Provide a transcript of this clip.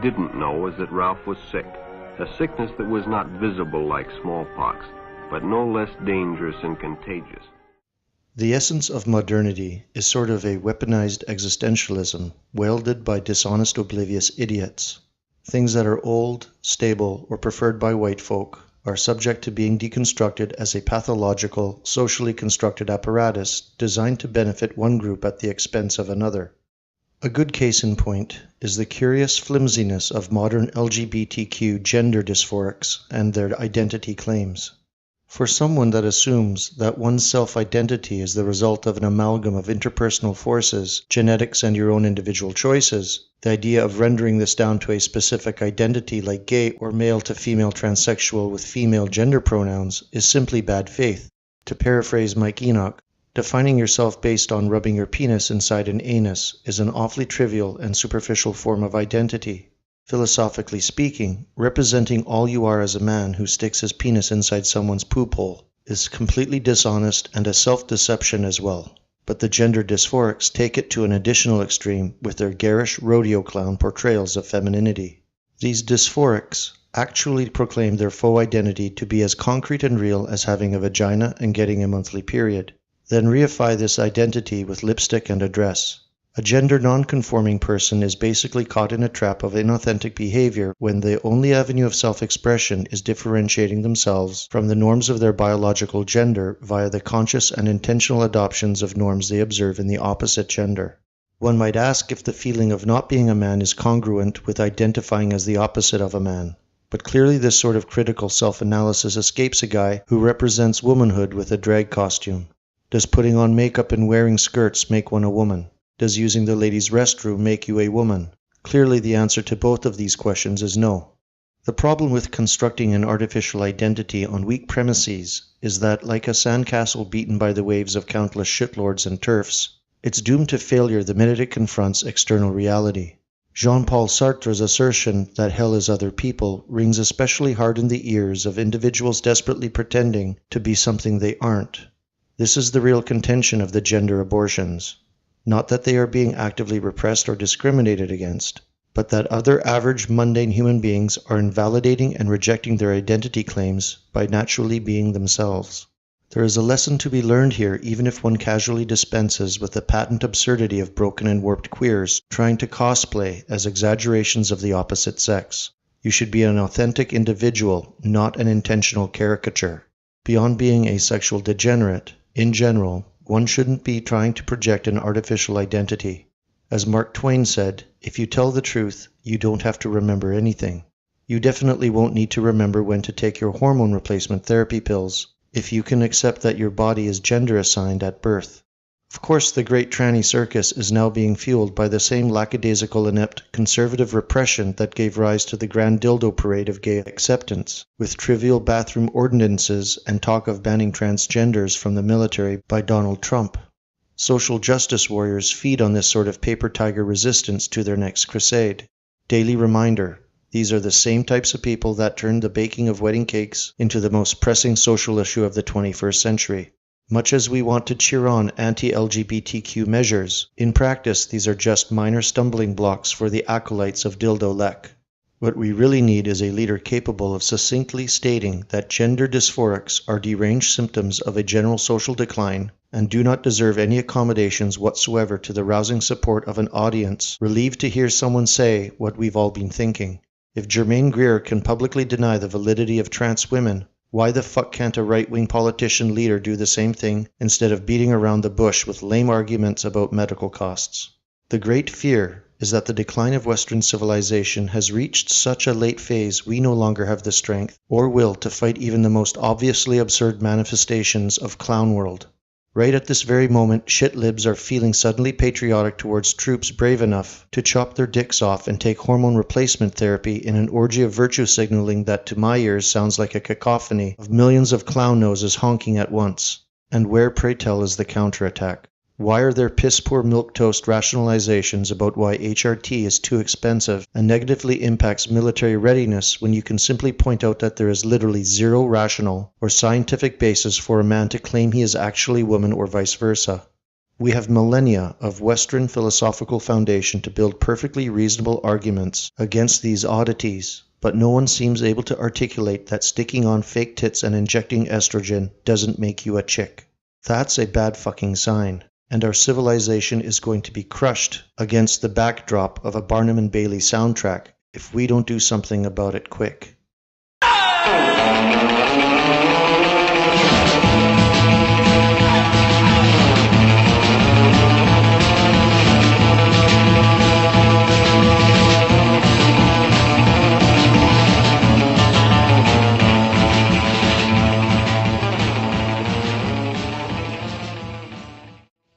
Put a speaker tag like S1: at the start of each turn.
S1: didn't know was that Ralph was sick, a sickness that was not visible like smallpox, but no less dangerous and contagious.
S2: The essence of modernity is sort of a weaponized existentialism wielded by dishonest, oblivious idiots. Things that are old, stable, or preferred by white folk are subject to being deconstructed as a pathological, socially constructed apparatus designed to benefit one group at the expense of another. A good case in point is the curious flimsiness of modern LGBTQ gender dysphorics and their identity claims. For someone that assumes that one's self-identity is the result of an amalgam of interpersonal forces, genetics, and your own individual choices, the idea of rendering this down to a specific identity like gay or male to female transsexual with female gender pronouns is simply bad faith. To paraphrase Mike Enoch, defining yourself based on rubbing your penis inside an anus is an awfully trivial and superficial form of identity. Philosophically speaking, representing all you are as a man who sticks his penis inside someone's poop hole is completely dishonest and a self-deception as well. But the gender dysphorics take it to an additional extreme with their garish rodeo clown portrayals of femininity. These dysphorics actually proclaim their faux identity to be as concrete and real as having a vagina and getting a monthly period, then reify this identity with lipstick and a dress. A gender non-conforming person is basically caught in a trap of inauthentic behavior when the only avenue of self-expression is differentiating themselves from the norms of their biological gender via the conscious and intentional adoptions of norms they observe in the opposite gender. One might ask if the feeling of not being a man is congruent with identifying as the opposite of a man. But clearly this sort of critical self-analysis escapes a guy who represents womanhood with a drag costume. Does putting on makeup and wearing skirts make one a woman? Does using the ladies' restroom make you a woman? Clearly the answer to both of these questions is no. The problem with constructing an artificial identity on weak premises is that, like a sandcastle beaten by the waves of countless shitlords and turfs, it's doomed to failure the minute it confronts external reality. Jean-Paul Sartre's assertion that hell is other people rings especially hard in the ears of individuals desperately pretending to be something they aren't. This is the real contention of the gender abortions. Not that they are being actively repressed or discriminated against, but that other average mundane human beings are invalidating and rejecting their identity claims by naturally being themselves. There is a lesson to be learned here even if one casually dispenses with the patent absurdity of broken and warped queers trying to cosplay as exaggerations of the opposite sex. You should be an authentic individual, not an intentional caricature. Beyond being a sexual degenerate, in general, one shouldn't be trying to project an artificial identity. As Mark Twain said, if you tell the truth, you don't have to remember anything. You definitely won't need to remember when to take your hormone replacement therapy pills, if you can accept that your body is gender assigned at birth. Of course, the great tranny circus is now being fueled by the same lackadaisical, inept, conservative repression that gave rise to the grand dildo parade of gay acceptance, with trivial bathroom ordinances and talk of banning transgenders from the military by Donald Trump. Social justice warriors feed on this sort of paper tiger resistance to their next crusade. Daily reminder, these are the same types of people that turned the baking of wedding cakes into the most pressing social issue of the 21st century. Much as we want to cheer on anti-LGBTQ measures, in practice these are just minor stumbling blocks for the acolytes of Dildo Lek. What we really need is a leader capable of succinctly stating that gender dysphorics are deranged symptoms of a general social decline and do not deserve any accommodations whatsoever to the rousing support of an audience relieved to hear someone say what we've all been thinking. If Germaine Greer can publicly deny the validity of trans women, why the fuck can't a right-wing politician leader do the same thing instead of beating around the bush with lame arguments about medical costs? The great fear is that the decline of Western civilization has reached such a late phase we no longer have the strength or will to fight even the most obviously absurd manifestations of Clownworld. Right at this very moment, shitlibs are feeling suddenly patriotic towards troops brave enough to chop their dicks off and take hormone replacement therapy in an orgy of virtue signaling that to my ears sounds like a cacophony of millions of clown noses honking at once. And where, pray tell, is the counterattack? Why are there piss-poor milquetoast rationalizations about why HRT is too expensive and negatively impacts military readiness when you can simply point out that there is literally zero rational or scientific basis for a man to claim he is actually woman or vice versa? We have millennia of Western philosophical foundation to build perfectly reasonable arguments against these oddities, but no one seems able to articulate that sticking on fake tits and injecting estrogen doesn't make you a chick. That's a bad fucking sign, and our civilization is going to be crushed against the backdrop of a Barnum and Bailey soundtrack if we don't do something about it quick.